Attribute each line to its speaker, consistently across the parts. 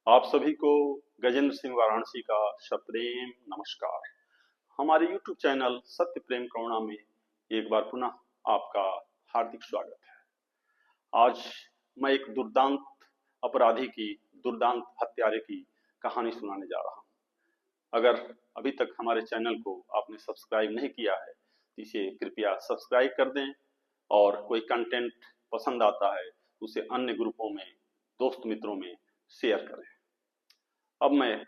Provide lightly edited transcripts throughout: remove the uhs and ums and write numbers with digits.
Speaker 1: आप सभी को गजेंद्र सिंह वाराणसी का सप्रेम नमस्कार। हमारे YouTube चैनल सत्य प्रेम करुणा में एक बार पुनः आपका हार्दिक स्वागत है। आज मैं एक दुर्दांत अपराधी की, दुर्दांत हत्यारे की कहानी सुनाने जा रहा हूं। अगर अभी तक हमारे चैनल को आपने सब्सक्राइब नहीं किया है तो इसे कृपया सब्सक्राइब कर दें, और कोई कंटेंट पसंद आता है तो उसे अन्य ग्रुपों में, दोस्त मित्रों में शेयर करें। अब मैं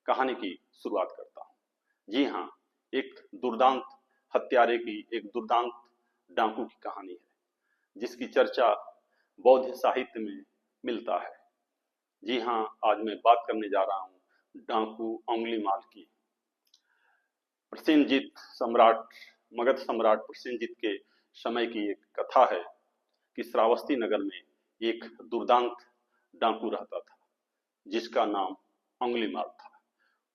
Speaker 1: कहानी की शुरुआत करता हूं। जी हाँ, एक दुर्दांत हत्यारे की, एक दुर्दांत डाकू की कहानी है जिसकी चर्चा बौद्ध साहित्य में मिलता है। जी हाँ, आज मैं बात करने जा रहा हूं डाकू अंगुलीमाल की। प्रसेनजीत सम्राट, मगध सम्राट प्रसेनजीत के समय की एक कथा है कि श्रावस्ती नगर में एक दुर्दांत डाकू रहता था जिसका नाम अंगुलीमाल था।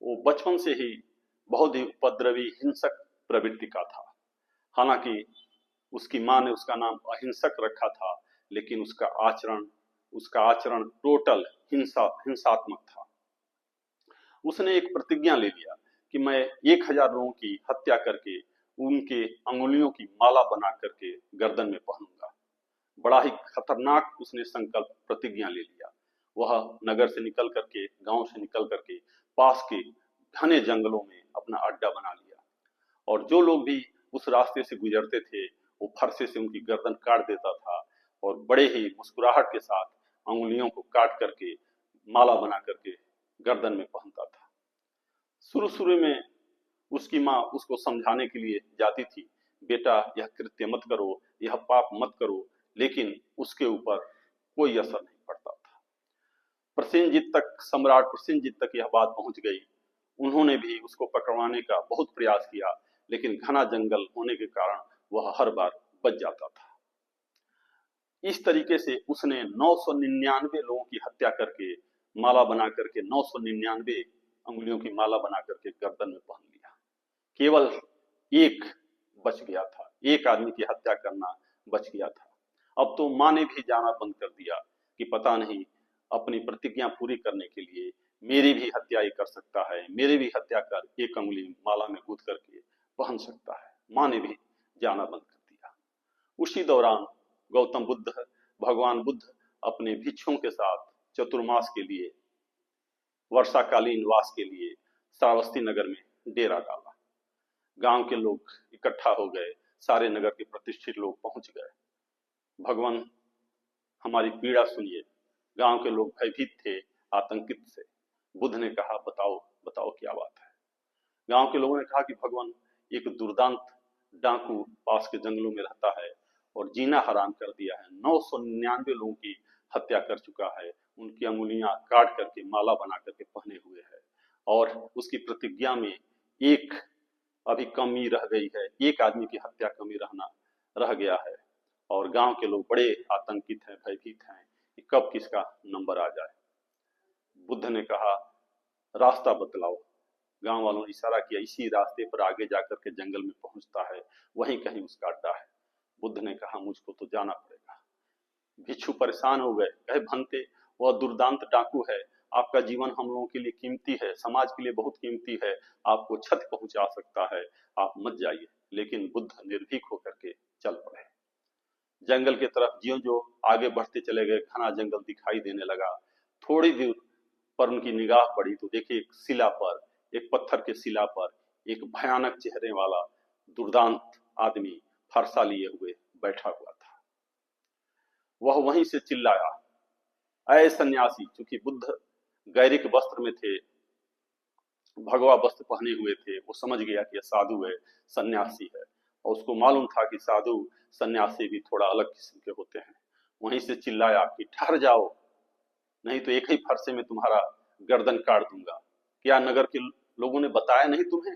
Speaker 1: वो बचपन से ही बहुत ही उपद्रवी, हिंसक प्रवृत्ति का था। हालांकि उसकी मां ने उसका नाम अहिंसक रखा था, लेकिन उसका आचरण टोटल हिंसात्मक था। उसने एक प्रतिज्ञा ले लिया कि मैं 1000 लोगों की हत्या करके उनके अंगुलियों की माला बना करके गर्दन में पहनूंगा। बड़ा ही खतरनाक उसने संकल्प, प्रतिज्ञा ले लिया। वह नगर से निकल करके, गांव से निकल करके पास के घने जंगलों में अपना अड्डा बना लिया, और जो लोग भी उस रास्ते से गुजरते थे वो फरसे से उनकी गर्दन काट देता था, और बड़े ही मुस्कुराहट के साथ अंगुलियों को काट करके माला बना करके गर्दन में पहनता था। शुरू शुरू में उसकी माँ उसको समझाने के लिए जाती थी, बेटा यह कृत्य मत करो, यह पाप मत करो, लेकिन उसके ऊपर कोई असर नहीं पड़ता था। प्रसेनजीत तक, सम्राट प्रसेनजीत तक यह बात पहुंच गई। उन्होंने भी उसको पकड़वाने का बहुत प्रयास किया, लेकिन घना जंगल होने के कारण वह हर बार बच जाता था। इस तरीके से उसने 999 लोगों की हत्या करके, माला बना करके, 999 अंगुलियों की माला बना करके गर्दन में पहन लिया। केवल एक बच गया था, एक आदमी की हत्या करना बच गया था। अब तो मां ने भी जाना बंद कर दिया कि पता नहीं अपनी प्रतिज्ञा पूरी करने के लिए मेरी भी हत्या ही कर सकता है, मेरी भी हत्या कर एक अंगुली माला में गूंथ करके पहन सकता है। मां ने भी जाना बंद कर दिया। उसी दौरान गौतम बुद्ध, भगवान बुद्ध अपने भिक्षुओं के साथ चतुर्मास के लिए, वर्षाकालीन वास के लिए श्रावस्ती नगर में डेरा डाला। गांव के लोग इकट्ठा हो गए, सारे नगर के प्रतिष्ठित लोग पहुंच गए। भगवान हमारी पीड़ा सुनिए। गांव के लोग भयभीत थे, आतंकित थे। बुद्ध ने कहा, बताओ बताओ क्या बात है। गांव के लोगों ने कहा कि भगवान, एक दुर्दांत डाकू पास के जंगलों में रहता है और जीना हराम कर दिया है। 999 लोगों की हत्या कर चुका है, उनकी अंगुलियां काट करके माला बना करके पहने हुए है, और उसकी प्रतिज्ञा में एक अभी कमी रह गई है, एक आदमी की हत्या कमी रह गया है। और गांव के लोग बड़े आतंकित हैं, भयभीत हैं कि कब किसका नंबर आ जाए। बुद्ध ने कहा, रास्ता बतलाओ। गांव वालों ने इशारा किया, इसी रास्ते पर आगे जाकर के जंगल में पहुंचता है, वहीं कहीं उसका अड्डा है। बुद्ध ने कहा, मुझको तो जाना पड़ेगा। भिक्षु परेशान हो गए, कहे, भंते वह दुर्दांत डाकू है, आपका जीवन हम लोगों के लिए कीमती है, समाज के लिए बहुत कीमती है, आपको क्षति पहुंचा सकता है, आप मत जाइए। लेकिन बुद्ध निर्भीक होकर के चल पड़े। जंगल की तरफ ज्यों ज्यों आगे बढ़ते चले गए, घना जंगल दिखाई देने लगा। थोड़ी दूर पर उनकी निगाह पड़ी तो देखिए एक शिला पर, एक पत्थर के शिला पर एक भयानक चेहरे वाला दुर्दांत आदमी फरसा लिए हुए बैठा हुआ था। वह वहीं से चिल्लाया, अय सन्यासी। चूंकि बुद्ध गैरिक वस्त्र में थे, भगवा वस्त्र पहने हुए थे, वो समझ गया कि यह साधु है, सन्यासी है। और उसको मालूम था कि साधु सन्यासी भी थोड़ा अलग किस्म के होते हैं। वहीं से चिल्लाया कि ठहर जाओ, नहीं तो एक ही फरसे में तुम्हारा गर्दन काट दूंगा। क्या नगर के लोगों ने बताया नहीं तुम्हें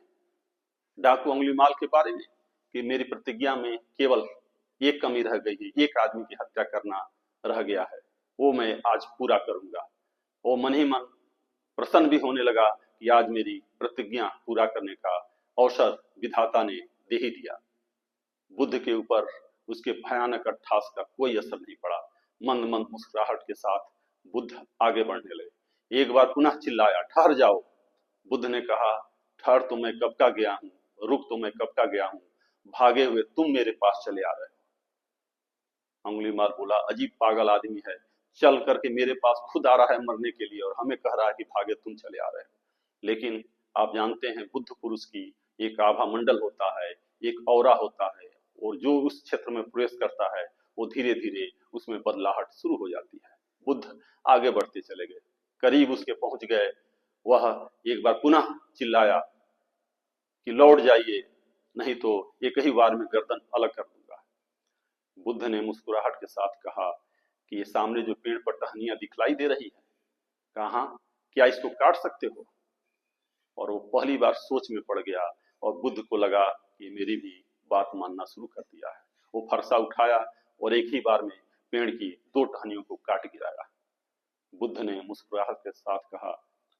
Speaker 1: डाकू अंगुलीमाल के बारे में कि मेरी प्रतिज्ञा में केवल एक कमी रह गई है, एक आदमी की हत्या करना रह गया है, वो मैं आज पूरा करूंगा। वो मन ही मन प्रसन्न भी होने लगा कि आज मेरी प्रतिज्ञा पूरा करने का अवसर विधाता ने दे ही दिया। बुद्ध के ऊपर उसके भयानक अट्ठास का कोई असर नहीं पड़ा। मंद मंद मुस्कुराहट के साथ बुद्ध आगे बढ़ने लगे। एक बार पुनः चिल्लाया, ठहर जाओ। बुद्ध ने कहा, ठहर तो मैं कब का गया हूं, रुक तो मैं कब का गया हूं, भागे हुए तुम मेरे पास चले आ रहे हो। अंगुलीमाल बोला, अजीब पागल आदमी है, चल करके मेरे पास खुद आ रहा है मरने के लिए और हमें कह रहा है कि भागे तुम चले आ रहे हो। लेकिन आप जानते हैं बुद्ध पुरुष की एक आभा मंडल होता है, एक औरा होता है, और जो उस क्षेत्र में प्रवेश करता है वो धीरे धीरे उसमें बदलाहट शुरू हो जाती है। बुद्ध आगे बढ़ते चले गए, करीब उसके पहुंच गए। वह एक बार पुनः चिल्लाया कि लौट जाइए, नहीं तो एक ही बार में गर्दन अलग कर दूंगा। बुद्ध ने मुस्कुराहट के साथ कहा कि ये सामने जो पेड़ पर टहनियां दिखलाई दे रही है, कहा क्या इसको काट सकते हो? और वो पहली बार सोच में पड़ गया और बुद्ध को लगा कि मेरी भी बात मानना शुरू कर दिया है। वो फरसा उठाया और एक ही बार में पेड़ की दो टहनियों को काट गिराया। बुद्ध ने मुस्कुराहट के साथ कहा,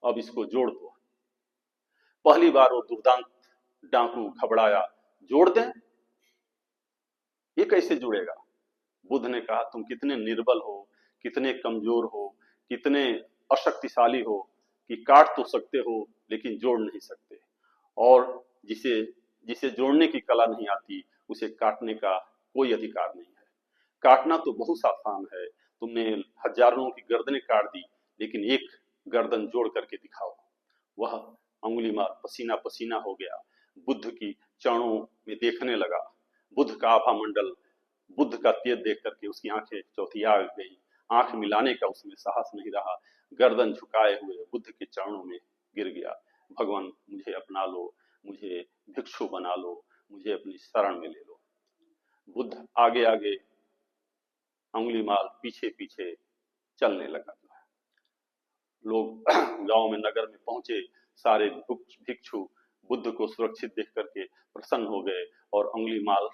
Speaker 1: अब इसको जोड़ दो। पहली बार वो दुर्दांत डाकू घबराया, जोड़ दें? ये कैसे जुड़ेगा? बुद्ध ने कहा, तुम कितने निर्बल हो, कितने कमजोर हो, कितने अशक्तिशाली हो कि काट तो सकते हो लेकिन जोड़ नहीं सकते। और जिसे जिसे जोड़ने की कला नहीं आती उसे काटने का कोई अधिकार नहीं है। काटना तो बहुत आसान है, तुमने हजारों की गर्दनें काट दी, लेकिन एक गर्दन जोड़ करके दिखाओ। वह अंगुलीमाल पसीना पसीना हो गया, बुद्ध की चरणों में देखने लगा। बुद्ध का आभा मंडल, बुद्ध का तेज देख करके उसकी आंखें चौथिया गई, आंख मिलाने का उसमें साहस नहीं रहा, गर्दन झुकाए हुए बुद्ध के चरणों में गिर गया। भगवान मुझे अपना लो, मुझे भिक्षु बना लो, मुझे अपनी शरण में ले लो। बुद्ध आगे आगे, अंगुलीमाल पीछे पीछे चलने लगा। लोग गांव में नगर में पहुंचे, सारे भिक्षु बुद्ध को सुरक्षित देख करके प्रसन्न हो गए और अंगुलीमाल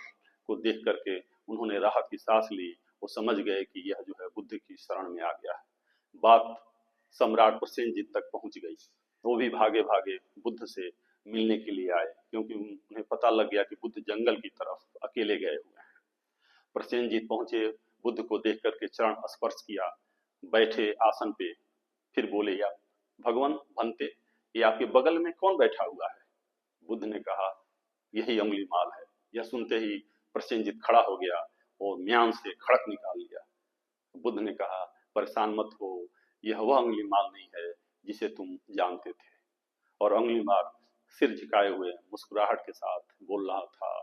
Speaker 1: को देख करके उन्होंने राहत की सांस ली। वो समझ गए कि यह जो है बुद्ध की शरण में आ गया है। बात सम्राट प्रसेनजीत तक पहुंच गई। वो भी भागे भागे बुद्ध से मिलने के लिए आए, क्योंकि उन्हें पता लग गया कि बुद्ध जंगल की तरफ अकेले गए हुए हैं। प्रसेनजीत पहुंचे, बुद्ध को देख करके चरण स्पर्श किया, बैठे आसन पे, फिर बोले, या भगवान बनते, ये आपके बगल में कौन बैठा हुआ है? बुद्ध ने कहा, यही अंगुलीमाल है। यह सुनते ही प्रसेनजीत खड़ा हो गया और म्यान से खड़क निकाल लिया। बुद्ध ने कहा, परेशान मत हो, यह वह अंगुलीमाल नहीं है जिसे तुम जानते थे। और अंगुलीमाल सिर झुकाए हुए मुस्कुराहट के साथ बोल रहा था,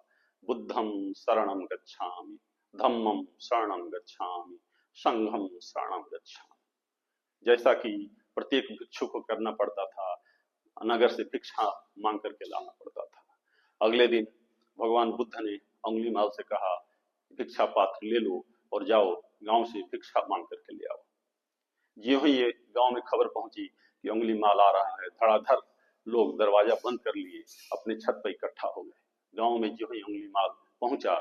Speaker 1: बुद्धम शरणम गच्छामि, धम्मम शरणम गच्छामि, संघम शरणम गच्छामि। जैसा कि प्रत्येक भिक्षु को करना पड़ता था, नगर से भिक्षा मांग करके लाना पड़ता था। अगले दिन भगवान बुद्ध ने अंगुलीमाल से कहा, भिक्षा पात्र ले लो और जाओ गांव से भिक्षा मांग करके ले आओ। ज्यों ही ये गांव में खबर पहुंची कि अंगुलीमाल आ रहा है, धड़ाधड़ लोग दरवाजा बंद कर लिए, अपने छत पर इकट्ठा हो गए। गांव में ज्यों ही अंगुलीमाल पहुंचा,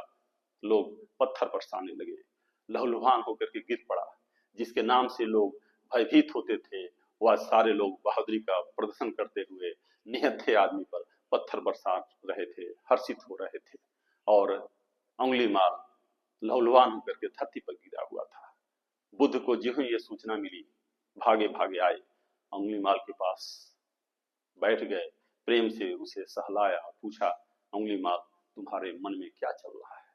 Speaker 1: लोग पत्थर बरसाने लगे, लहूलुहान होकर के गिर पड़ा। जिसके नाम से लोग भयभीत होते थे, वह सारे लोग बहादुरी का प्रदर्शन करते हुए निहत्थे आदमी पर पत्थर बरसा रहे थे, हर्षित हो रहे थे। और अंगुलीमाल लहूलुहान होकर के धरती पर गिरा हुआ था। बुद्ध को ज्यों ही ये सूचना मिली, भागे भागे आए, अंगुलीमाल के पास बैठ गए, प्रेम से उसे सहलाया, पूछा, अंगुलीमाल तुम्हारे मन में क्या चल रहा है?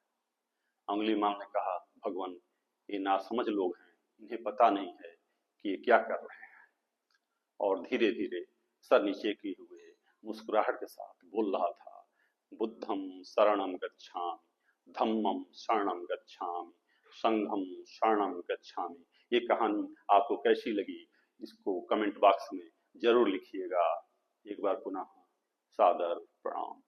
Speaker 1: अंगुलीमाल ने कहा, भगवान ये नासमझ लोग हैं, इन्हें पता नहीं है कि ये क्या कर रहे हैं। और धीरे धीरे सर नीचे किए हुए मुस्कुराहट के साथ बोल रहा था, बुद्धम शरणम गच्छामि, धम्मम शरणम गच्छामि, संघम शरणम गच्छामि। ये कहानी आपको कैसी लगी, इसको कमेंट बॉक्स में जरूर लिखिएगा। एक बार पुनः सादर प्रणाम।